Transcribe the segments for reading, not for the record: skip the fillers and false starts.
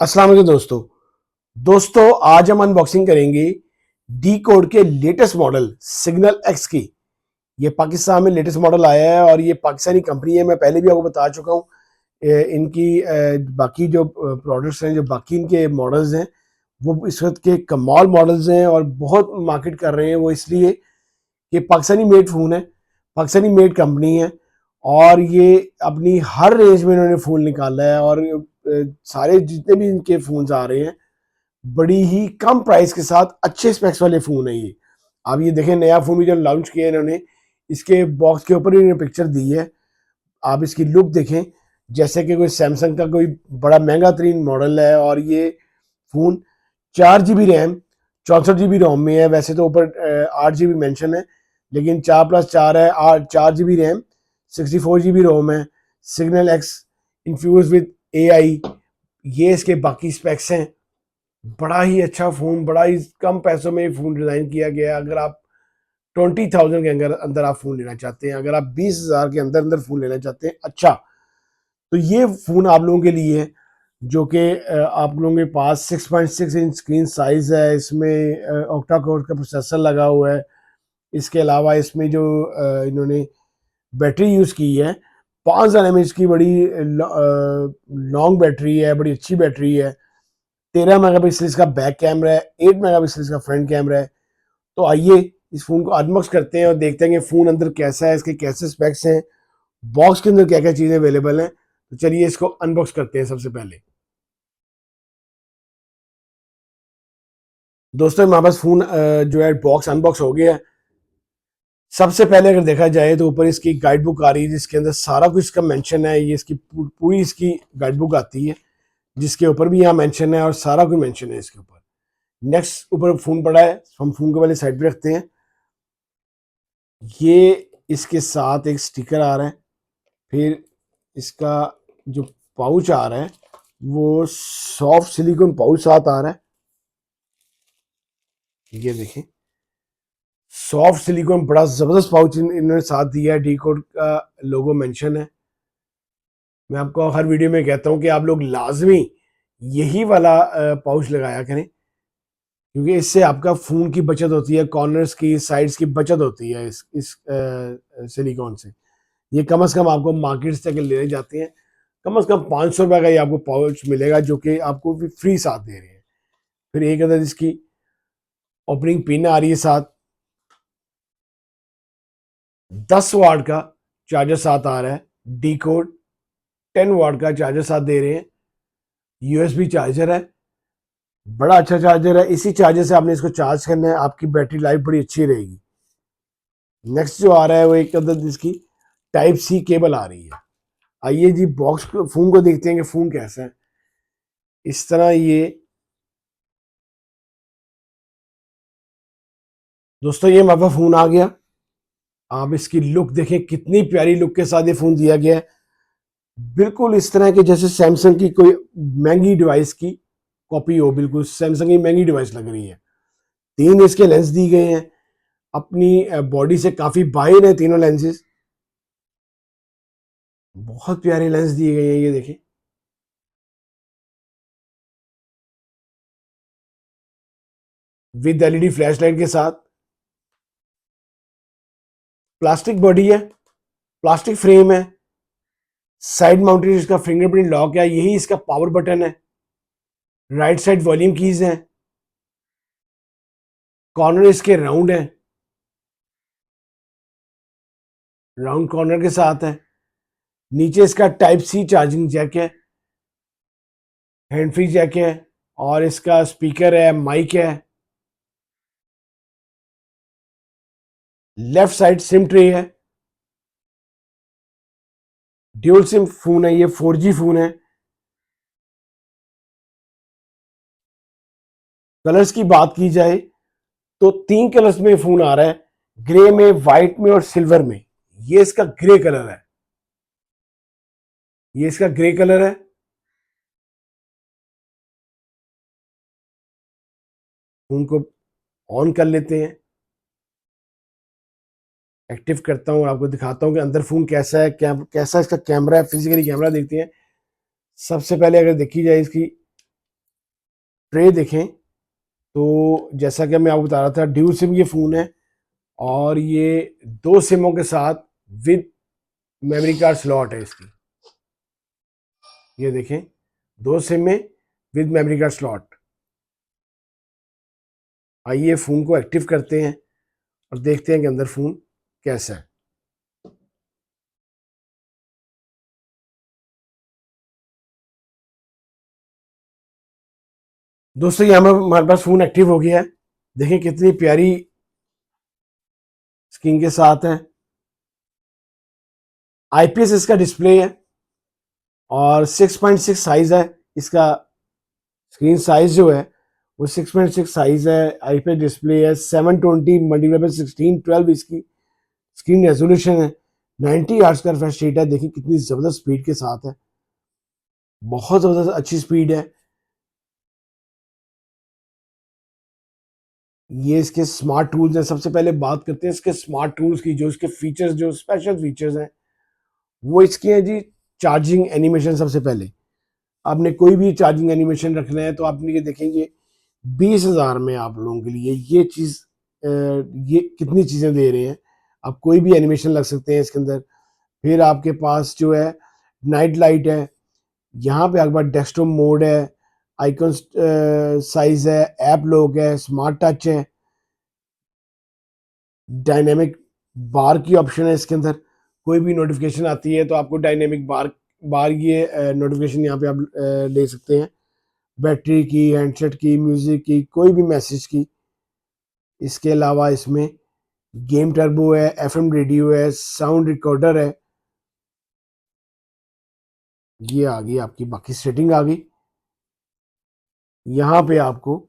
अस्सलाम वालेकुम दोस्तों आज हम अनबॉक्सिंग करेंगे डी कोड के लेटेस्ट मॉडल सिग्नल एक्स की। ये पाकिस्तान में लेटेस्ट मॉडल आया है और ये पाकिस्तानी कंपनी है। मैं पहले भी आपको बता चुका हूँ। इनकी बाकी जो प्रोडक्ट्स हैं, जो बाकी इनके मॉडल्स हैं, वो इस वक्त के कमाल मॉडल्स हैं और बहुत मार्केट कर रहे हैं। वो इसलिए कि पाकिस्तानी मेड फ़ोन है, पाकिस्तानी मेड कंपनी है और ये अपनी हर रेंज में इन्होंने फ़ोन निकाला है। और सारे जितने भी इनके फ़ोन्स आ रहे हैं बड़ी ही कम प्राइस के साथ अच्छे स्पेक्स वाले फ़ोन है ये। आप ये देखें, नया फ़ोन भी जो लॉन्च किया है इन्होंने, इसके बॉक्स के ऊपर इन्होंने पिक्चर दी है। आप इसकी लुक देखें जैसे कि कोई सैमसंग का कोई बड़ा महंगा तरीन मॉडल है। और ये फ़ोन 4 GB रैम 64 GB रोम में है। वैसे तो ऊपर 8 GB मेंशन है, लेकिन 4+4 है। 4 GB रैम 64 GB रोम है। Signal x infuse with AI, ये इसके बाकी स्पेक्स हैं। बड़ा ही अच्छा फ़ोन, बड़ा ही कम पैसों में फ़ोन डिज़ाइन किया गया है। अगर आप 20,000 के अंदर अंदर आप फ़ोन लेना चाहते हैं, अगर आप 20,000 के अंदर अंदर फ़ोन लेना चाहते हैं अच्छा, तो ये फ़ोन आप लोगों के लिए है। जो कि आप लोगों के पास 6.6 इंच स्क्रीन साइज़ है। इसमें ऑक्टा कोर का प्रोसेसर लगा हुआ है। इसके अलावा इसमें जो इन्होंने बैटरी यूज़ की है, 5000 mAh की बड़ी लॉन्ग बैटरी है, बड़ी अच्छी बैटरी है। 13 मेगापिक्सल इसका बैक कैमरा है, 8 मेगापिक्सल इसका फ्रंट कैमरा है। तो आइए इस फ़ोन को अनबॉक्स करते हैं और देखते हैं कि फ़ोन अंदर कैसा है, इसके कैसे स्पेक्स हैं, बॉक्स के अंदर क्या क्या चीज़ें अवेलेबल हैं। तो चलिए इसको अनबॉक्स करते हैं। सबसे पहले दोस्तों हमारे पास फ़ोन जो है बॉक्स अनबॉक्स हो गया है। सबसे पहले अगर देखा जाए तो ऊपर इसकी गाइड बुक आ रही है, जिसके अंदर सारा कुछ इसका मेंशन है। ये इसकी पूरी इसकी गाइड बुक आती है, जिसके ऊपर भी यहाँ मेंशन है और सारा कुछ मेंशन है इसके ऊपर। नेक्स्ट ऊपर फ़ोन पड़ा है, हम फ़ोन को पहले साइड पे रखते हैं। ये इसके साथ एक स्टिकर आ रहा है। फिर इसका जो पाउच आ रहा है वो सॉफ्ट सिलिकॉन पाउच साथ आ रहा है। ये देखें, सॉफ्ट सिलिकॉन बड़ा ज़बरदस्त पाउच इन्होंने साथ दिया है। डी कोड का लोगो मेंशन है। मैं आपको हर वीडियो में कहता हूं कि आप लोग लाजमी यही वाला पाउच लगाया करें, क्योंकि इससे आपका फ़ोन की बचत होती है, कॉर्नर्स की, साइड्स की बचत होती है इस सिलिकॉन से। ये कम से कम आपको मार्केट से अगर लेने जाते हैं, कम से कम 500 रुपये का ये आपको पाउच मिलेगा, जो कि आपको भी फ्री साथ दे रहे हैं। फिर एक अदर इसकी ओपनिंग पिन आ रही है साथ। 10 वाट का चार्जर साथ आ रहा है। डी कोड 10 वाट का चार्जर साथ दे रहे हैं। USB चार्जर है, बड़ा अच्छा चार्जर है। इसी चार्जर से आपने इसको चार्ज करना है, आपकी बैटरी लाइफ बड़ी अच्छी रहेगी। नेक्स्ट जो आ रहा है वो एक अदर इसकी Type-C केबल आ रही है। आइए जी बॉक्स फ़ोन को देखते हैं कि फ़ोन कैसा है। इस तरह ये दोस्तों, ये हमारे पास फ़ोन आ गया। आप इसकी लुक देखें, कितनी प्यारी लुक के साथ ये फ़ोन दिया गया है। बिल्कुल इस तरह के जैसे सैमसंग की कोई महंगी डिवाइस की कॉपी हो। बिल्कुल सैमसंग की महंगी डिवाइस लग रही है। 3 इसके लेंस दी गए हैं, अपनी बॉडी से काफ़ी बाहर है तीनों लेंसेज। बहुत प्यारे लेंस दिए गए हैं, ये देखें। विद LED फ्लैश लाइट के साथ। प्लास्टिक बॉडी है, प्लास्टिक फ्रेम है। साइड माउंटेड इसका फिंगरप्रिंट लॉक है, यही इसका पावर बटन है। राइट साइड वॉल्यूम कीज है। कॉर्नर इसके राउंड है, राउंड कॉर्नर के साथ है। नीचे इसका Type-C चार्जिंग जैक है, हैंड फ्री जैक है और इसका स्पीकर है, माइक है। लेफ्ट साइड सिम ट्रे है। ड्यूल सिम फोन है, ये 4G फोन है। कलर्स की बात की जाए तो 3 कलर्स में फोन आ रहा है, ग्रे में, व्हाइट में और सिल्वर में। ये इसका ग्रे कलर है, ये इसका ग्रे कलर है। फोन को ऑन कर लेते हैं, एक्टिव करता हूं और आपको दिखाता हूं कि अंदर फोन कैसा है, कैसा इसका कैमरा है। फिजिकली कैमरा देखते हैं। सबसे पहले अगर देखी जाए इसकी ट्रे देखें तो जैसा कि मैं आपको बता रहा था, ड्यूल सिम ये फ़ोन है और ये 2 सिमों के साथ विद मेमोरी कार्ड स्लॉट है इसकी। ये देखें, 2 सिम में विद मेमोरी कार्ड स्लॉट। आइए फ़ोन को एक्टिव करते हैं और देखते हैं कि अंदर फ़ोन कैसा है। दोस्तों यहाँ में हमारे पास फ़ोन एक्टिव हो गया है। देखें कितनी प्यारी स्क्रीन के साथ है। आईपीएस इसका डिस्प्ले है और 6.6 साइज है इसका। स्क्रीन साइज जो है वो 6.6 साइज है। आईपीएस डिस्प्ले है। 720 मल्टीप्लाई बाय 1612 इसकी स्क्रीन रेजोल्यूशन है। 90 हर्ट्ज का रिफ्रेश रेट है। देखिए कितनी जबरदस्त स्पीड के साथ है, बहुत जबरदस्त अच्छी स्पीड है। ये इसके स्मार्ट टूल्स हैं। सबसे पहले बात करते हैं इसके स्मार्ट टूल्स की। जो इसके फीचर्स, जो स्पेशल फीचर्स हैं वो इसके हैं जी। Charging animation. सबसे पहले आपने कोई भी चार्जिंग एनिमेशन रखना है तो आपने ये देखेंगे 20,000 में आप लोगों के लिए ये चीज़, ये कितनी चीज़ें दे रहे हैं। आप कोई भी एनिमेशन लग सकते हैं इसके अंदर। फिर आपके पास जो है नाइट लाइट है। यहाँ पे आपके पास डेस्कटॉप मोड है, आइकन साइज है, ऐप लॉक है, स्मार्ट टच है, डायनेमिक बार की ऑप्शन है इसके अंदर। कोई भी नोटिफिकेशन आती है तो आपको डायनेमिक बार बार ये नोटिफिकेशन यहाँ पे आप ले सकते हैं। बैटरी की, हैंडसेट की, म्यूजिक की, कोई भी मैसेज की। इसके अलावा इसमें गेम टर्बो है, एफएम रेडियो है, साउंड रिकॉर्डर है। ये आ गई आपकी बाकी सेटिंग आ गई। यहाँ पे आपको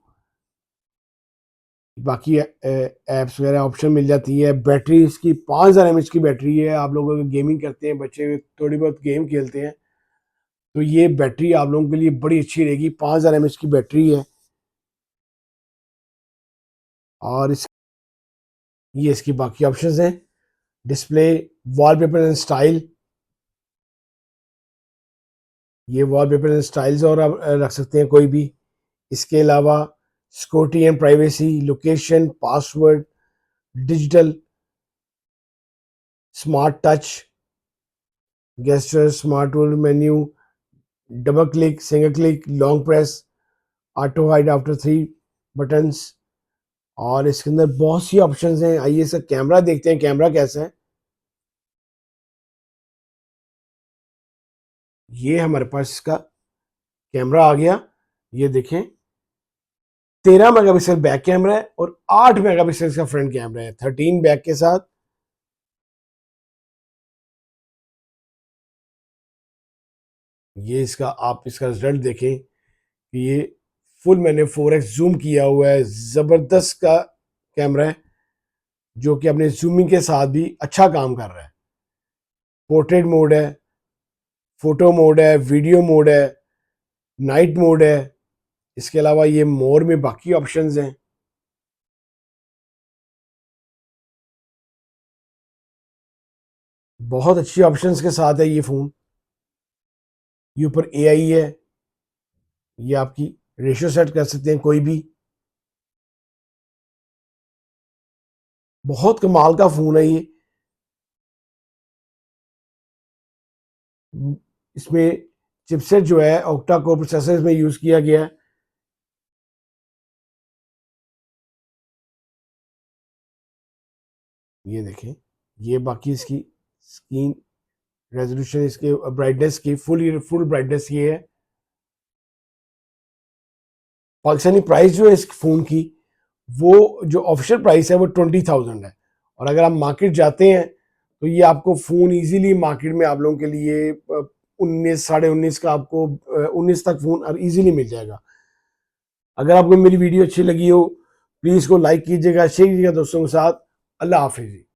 बाकी एप्स वगैरह ऑप्शन मिल जाती है। बैटरी इसकी 5000 mAh की बैटरी है। आप लोग अगर गेमिंग करते हैं, बच्चे थोड़ी बहुत गेम खेलते हैं तो ये बैटरी आप लोगों के लिए बड़ी अच्छी रहेगी। 5000 mAh की बैटरी है। और ये इसकी बाकी ऑप्शंस हैं। Display, wallpaper and style. ये वॉलपेपर एंड स्टाइल्स और आप रख सकते हैं कोई भी। इसके अलावा security and privacy, location, password, digital, smart touch, gesture, smart tool menu, double click, single click, long press, auto hide after 3 buttons. और इसके अंदर बहुत सी ऑप्शंस हैं। आइए इसका कैमरा देखते हैं, कैमरा कैसा है। ये हमारे पास इसका कैमरा आ गया। ये देखें, 13 मेगापिक्सल बैक कैमरा है और 8 मेगापिक्सल इसका फ्रंट कैमरा है, 13 बैक के साथ। ये इसका आप इसका रिजल्ट देखें कि ये फुल मैंने 4x जूम किया हुआ है। जबरदस्त का कैमरा है जो कि अपने जूमिंग के साथ भी अच्छा काम कर रहा है। पोर्ट्रेट मोड है, फोटो मोड है, वीडियो मोड है, नाइट मोड है। इसके अलावा ये मोर में बाकी ऑप्शंस हैं। बहुत अच्छी ऑप्शंस के साथ है ये फ़ोन। ये ऊपर एआई है। ये आपकी रेशियो सेट कर सकते हैं कोई भी। बहुत कमाल का फ़ोन है ये। इसमें चिपसेट जो है ऑक्टा कोर प्रोसेसर में यूज़ किया गया है। ये देखें, ये बाकी इसकी स्क्रीन रेजोल्यूशन, इसके ब्राइटनेस की फुल ब्राइटनेस ये है। पाकिस्तानी प्राइस जो है इस फ़ोन की, वो जो ऑफिशियल प्राइस है वो 20,000 है। और अगर आप मार्केट जाते हैं तो ये आपको फ़ोन इजीली मार्केट में आप लोगों के लिए 19, साढ़े 19 का आपको 19 तक फ़ोन इजीली मिल जाएगा। अगर आपको मेरी वीडियो अच्छी लगी हो प्लीज़ इसको लाइक कीजिएगा, शेयर कीजिएगा दोस्तों के साथ। अल्लाह हाफिज़।